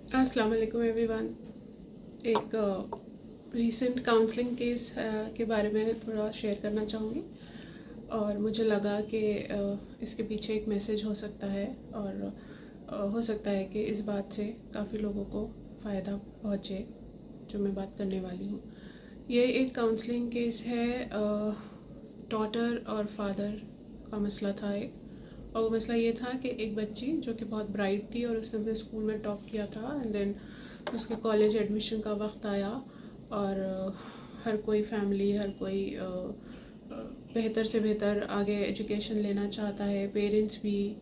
अस्सलाम वालेकुम एवरीवन। एक रीसेंट काउंसलिंग केस के बारे में थोड़ा शेयर करना चाहूँगी और मुझे लगा कि इसके पीछे एक मैसेज हो सकता है और हो सकता है कि इस बात से काफ़ी लोगों को फ़ायदा पहुँचे जो मैं बात करने वाली हूँ। ये एक काउंसलिंग केस है, डॉटर और फादर का मसला था एक। और वो मसला ये था कि एक बच्ची जो कि बहुत ब्राइट थी और उसने अपने स्कूल में टॉप किया था एंड देन उसके कॉलेज एडमिशन का वक्त आया और हर कोई फैमिली, हर कोई बेहतर से बेहतर आगे एजुकेशन लेना चाहता है, पेरेंट्स भी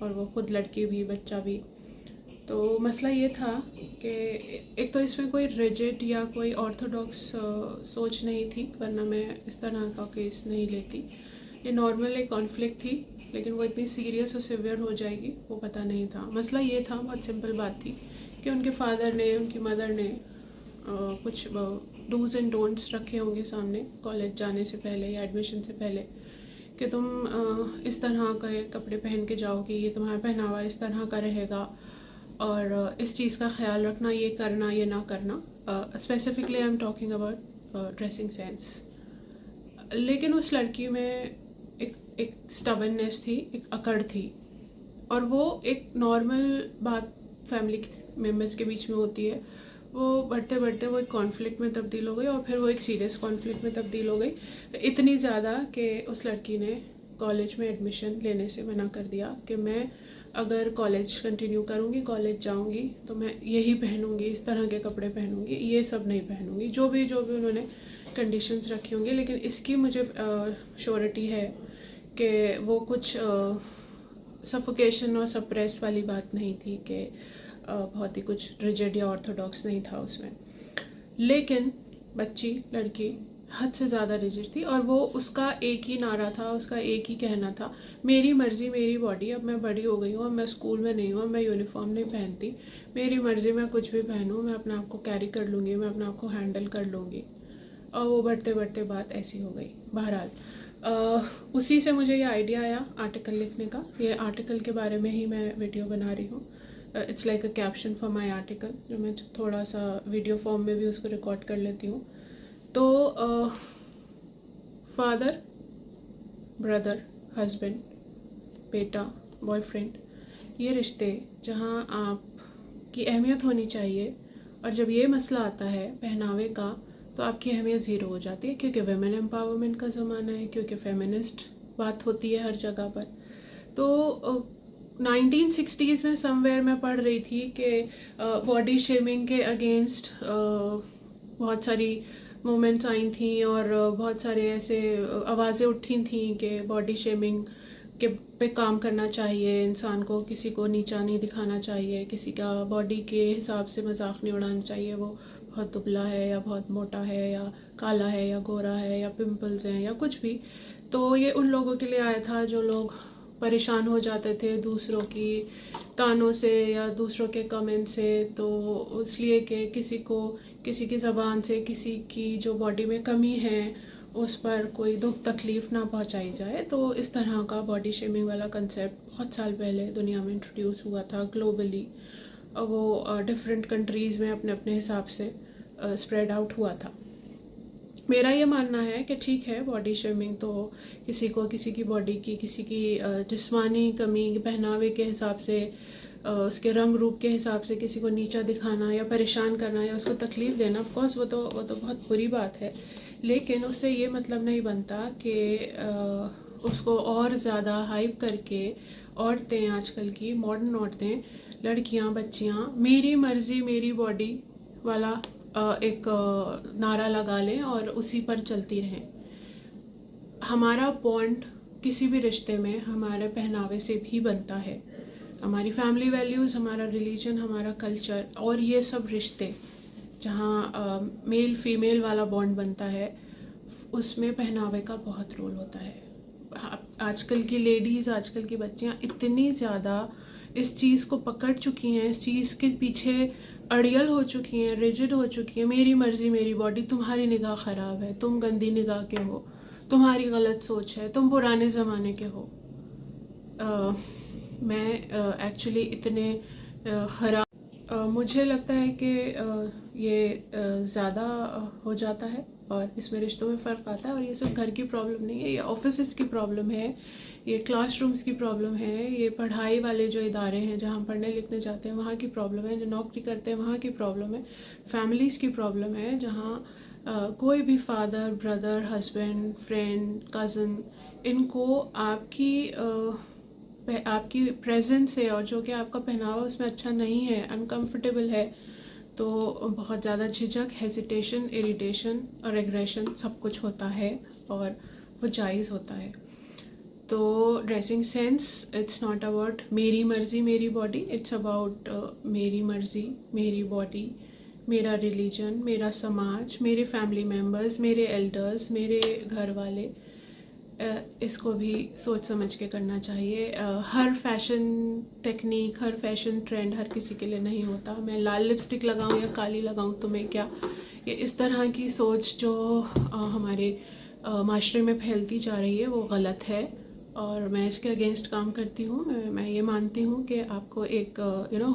और वो ख़ुद लड़की भी बच्चा भी। तो मसला ये था कि एक तो इसमें कोई रिजिड या कोई ऑर्थोडॉक्स सोच नहीं थी, वरना मैं इस तरह का केस नहीं लेती। ये नॉर्मल एक कॉन्फ्लिक्ट थी, लेकिन वो इतनी सीरियस और सिवियर हो जाएगी वो पता नहीं था। मसला ये था, बहुत सिंपल बात थी कि उनके फादर ने, उनकी मदर ने कुछ डूज़ एंड डोंट्स रखे होंगे सामने कॉलेज जाने से पहले या एडमिशन से पहले कि तुम इस तरह के कपड़े पहन के जाओगी, ये तुम्हारा पहनावा इस तरह का रहेगा और इस चीज़ का ख्याल रखना, ये करना ये ना करना। Specifically I am talking about dressing sense. लेकिन उस लड़की में एक स्टबननेस थी, एक अकड़ थी और वो एक नॉर्मल बात फैमिली मेम्बर्स के बीच में होती है। वो बढ़ते बढ़ते वो एक कॉन्फ्लिक्ट में तब्दील हो गई और फिर वो एक सीरियस कॉन्फ्लिक्ट में तब्दील हो गई, इतनी ज़्यादा कि उस लड़की ने कॉलेज में एडमिशन लेने से मना कर दिया कि मैं अगर कॉलेज कंटिन्यू करूँगी, कॉलेज जाऊँगी तो मैं यही पहनूँगी, इस तरह के कपड़े पहनूँगी, ये सब नहीं पहनूँगी, जो भी उन्होंने कंडीशंस रखी होंगी। लेकिन इसकी मुझे श्योरिटी है कि वो कुछ सफोकेशन और सप्रेस वाली बात नहीं थी कि बहुत ही कुछ रिजिड या ऑर्थोडॉक्स नहीं था उसमें। लेकिन बच्ची, लड़की हद से ज़्यादा रिजिड थी और वो उसका एक ही नारा था, उसका एक ही कहना था, मेरी मर्ज़ी मेरी बॉडी, अब मैं बड़ी हो गई हूँ, अब मैं स्कूल में नहीं हूँ, अब मैं यूनिफॉर्म नहीं पहनती, मेरी मर्ज़ी, मैं कुछ भी पहनूँ, मैं अपने आप को कैरी कर लूँगी, मैं अपने आप को हैंडल कर लूँगी। और वो बढ़ते बढ़ते बात ऐसी हो गई। बहरहाल उसी से मुझे ये आइडिया आया आर्टिकल लिखने का। ये आर्टिकल के बारे में ही मैं वीडियो बना रही हूँ। It's like a caption for my article, जो मैं थोड़ा सा वीडियो फॉर्म में भी उसको रिकॉर्ड कर लेती हूँ। तो फादर, ब्रदर, हस्बैंड, बेटा, बॉयफ्रेंड, ये रिश्ते जहाँ आपकी अहमियत होनी चाहिए और जब ये मसला आता है पहनावे का तो आपकी अहमियत ज़ीरो हो जाती है, क्योंकि वेमेन एम्पावरमेंट का ज़माना है, क्योंकि फेमिनिस्ट बात होती है हर जगह पर। तो 1960s में समवेयर मैं पढ़ रही थी कि बॉडी शेमिंग के अगेंस्ट बहुत सारी मूवमेंट्स आई थी और बहुत सारे ऐसे आवाज़ें उठी थी कि बॉडी शेमिंग के पे काम करना चाहिए, इंसान को किसी को नीचा नहीं दिखाना चाहिए, किसी का बॉडी के हिसाब से मजाक नहीं उड़ाना चाहिए, वो बहुत दुबला है या बहुत मोटा है या काला है या गोरा है या पिंपल्स हैं या कुछ भी। तो ये उन लोगों के लिए आया था जो लोग परेशान हो जाते थे दूसरों की तानों से या दूसरों के कमेंट से, तो इसलिए कि किसी को किसी की ज़बान से किसी की जो बॉडी में कमी है उस पर कोई दुख तकलीफ़ ना पहुंचाई जाए। तो इस तरह का बॉडी शेमिंग वाला कंसेप्ट बहुत साल पहले दुनिया में इंट्रोड्यूस हुआ था ग्लोबली। वो डिफरेंट कंट्रीज़ में अपने अपने हिसाब से स्प्रेड आउट हुआ था। मेरा ये मानना है कि ठीक है, बॉडी शेमिंग तो किसी को किसी की बॉडी की, किसी की जिस्मानी कमी, पहनावे के हिसाब से, उसके रंग रूप के हिसाब से किसी को नीचा दिखाना या परेशान करना या उसको तकलीफ़ देना, ऑफकोर्स वो तो बहुत बुरी बात है। लेकिन उससे ये मतलब नहीं बनता कि उसको और ज़्यादा हाइप करके औरतें, आजकल की मॉडर्न औरतें, लड़कियां, बच्चियां मेरी मर्ज़ी मेरी बॉडी वाला एक नारा लगा लें और उसी पर चलती रहें। हमारा बॉन्ड किसी भी रिश्ते में हमारे पहनावे से भी बनता है। हमारी फैमिली वैल्यूज़, हमारा रिलीजन, हमारा कल्चर और ये सब रिश्ते जहाँ मेल फीमेल वाला बॉन्ड बनता है, उसमें पहनावे का बहुत रोल होता है। आजकल की लेडीज़, आजकल की बच्चियाँ इतनी ज़्यादा इस चीज़ को पकड़ चुकी हैं, इस चीज़ के पीछे अड़ियल हो चुकी हैं, रिजिड हो चुकी हैं। मेरी मर्ज़ी मेरी बॉडी, तुम्हारी निगाह ख़राब है, तुम गंदी निगाह के हो, तुम्हारी गलत सोच है, तुम पुराने ज़माने के हो। मैं एक्चुअली इतने ख़राब मुझे लगता है कि ये ज़्यादा हो जाता है और इसमें रिश्तों में फ़र्क आता है, और ये सिर्फ घर की प्रॉब्लम नहीं है, ये ऑफिस की प्रॉब्लम है, ये क्लासरूम्स की प्रॉब्लम है, ये पढ़ाई वाले जो इदारे हैं जहाँ पढ़ने लिखने जाते हैं वहाँ की प्रॉब्लम है, जो नौकरी करते हैं वहाँ की प्रॉब्लम है, फैमिलीज़ की प्रॉब्लम है, जहाँ कोई भी father, brother, husband, friend, cousin, इनको आपकी प्रेजेंस है और जो कि आपका पहनावा उसमें अच्छा नहीं है, अनकंफर्टेबल है, तो बहुत ज़्यादा झिझक, हेजिटेशन, इरिटेशन और एग्रेशन सब कुछ होता है और वो जायज़ होता है। तो dressing sense, it's not about मेरी मर्ज़ी मेरी बॉडी, इट्स अबाउट मेरी मर्ज़ी मेरी बॉडी, मेरा रिलीजन, मेरा समाज, मेरे फैमिली मेम्बर्स, मेरे एल्डर्स, मेरे घर वाले, इसको भी सोच समझ के करना चाहिए। हर फैशन टेक्निक, हर फैशन ट्रेंड हर किसी के लिए नहीं होता। मैं लाल लिपस्टिक लगाऊं या काली लगाऊं तो मैं क्या, ये इस तरह की सोच जो हमारे माशरे में फैलती जा रही है वो गलत है, और मैं इसके अगेंस्ट काम करती हूँ। मैं ये मानती हूँ कि आपको एक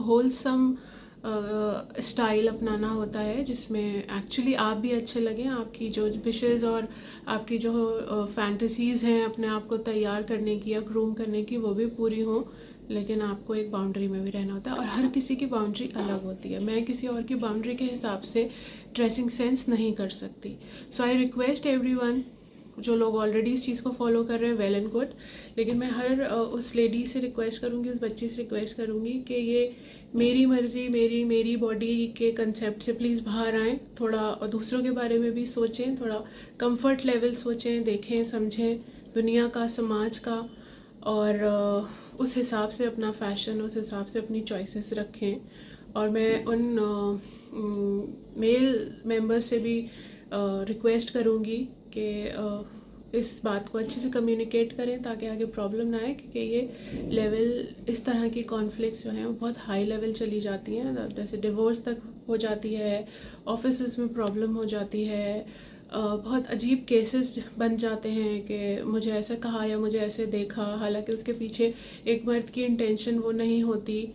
होलसम स्टाइल अपनाना होता है जिसमें एक्चुअली आप भी अच्छे लगें, आपकी जो विशेस और आपकी जो फैंटेसीज़ हैं अपने आप को तैयार करने की या ग्रूम करने की वो भी पूरी हों, लेकिन आपको एक बाउंड्री में भी रहना होता है, और हर किसी की बाउंड्री अलग होती है। मैं किसी और की बाउंड्री के हिसाब से ड्रेसिंग सेंस नहीं कर सकती। सो आई रिक्वेस्ट एवरीवन, जो लोग ऑलरेडी इस चीज़ को फॉलो कर रहे हैं, वेल एंड गुड, लेकिन मैं हर उस लेडी से रिक्वेस्ट करूँगी, उस बच्ची से रिक्वेस्ट करूँगी कि ये मेरी मर्ज़ी मेरी बॉडी के कंसेप्ट से प्लीज़ बाहर आएँ, थोड़ा दूसरों के बारे में भी सोचें, थोड़ा कंफर्ट लेवल सोचें, देखें, समझें दुनिया का, समाज का, और उस हिसाब से अपना फैशन, उस हिसाब से अपनी चॉइसेस रखें। और मैं उन मेल मेंबर्स से भी रिक्वेस्ट करूँगी कि इस बात को अच्छे से कम्युनिकेट करें ताकि आगे प्रॉब्लम ना आए, क्योंकि ये लेवल, इस तरह की कॉन्फ्लिक्ट्स जो हैं वो बहुत हाई लेवल चली जाती हैं, जैसे डिवोर्स तक हो जाती है, ऑफिस में प्रॉब्लम हो जाती है, बहुत अजीब केसेस बन जाते हैं कि मुझे ऐसा कहा या मुझे ऐसे देखा, हालांकि उसके पीछे एक मर्द की इंटेंशन वो नहीं होती।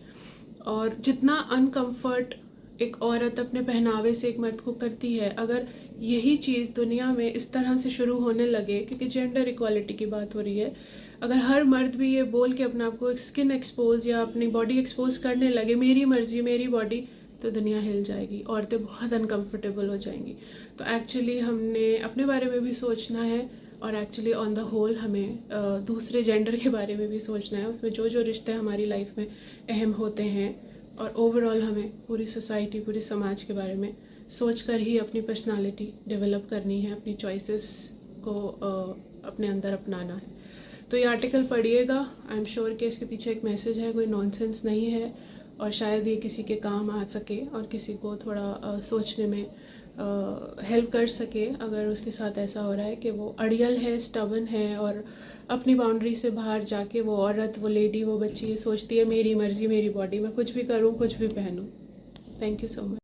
और जितना अनकंफर्ट एक औरत अपने पहनावे से एक मर्द को करती है, अगर यही चीज़ दुनिया में इस तरह से शुरू होने लगे, क्योंकि जेंडर इक्वालिटी की बात हो रही है, अगर हर मर्द भी ये बोल के अपने आप को स्किन एक्सपोज या अपनी बॉडी एक्सपोज करने लगे, मेरी मर्जी मेरी बॉडी, तो दुनिया हिल जाएगी, औरतें बहुत अनकंफर्टेबल हो जाएंगी। तो एक्चुअली हमने अपने बारे में भी सोचना है, और एक्चुअली ऑन द होल हमें दूसरे जेंडर के बारे में भी सोचना है, उसमें जो जो रिश्ते हमारी लाइफ में अहम होते हैं, और ओवरऑल हमें पूरी सोसाइटी, पूरे समाज के बारे में सोच कर ही अपनी पर्सनालिटी डेवलप करनी है, अपनी चॉइसेस को अपने अंदर अपनाना है। तो ये आर्टिकल पढ़िएगा, आई एम श्योर कि इसके पीछे एक मैसेज है, कोई नॉनसेंस नहीं है, और शायद ये किसी के काम आ सके और किसी को थोड़ा सोचने में हेल्प कर सके, अगर उसके साथ ऐसा हो रहा है कि वो अड़ियल है, स्टबन है, और अपनी बाउंड्री से बाहर जाके वो औरत, वो लेडी, वो बच्ची ये सोचती है मेरी मर्जी मेरी बॉडी, मैं कुछ भी करूँ, कुछ भी पहनूँ। Thank you so much.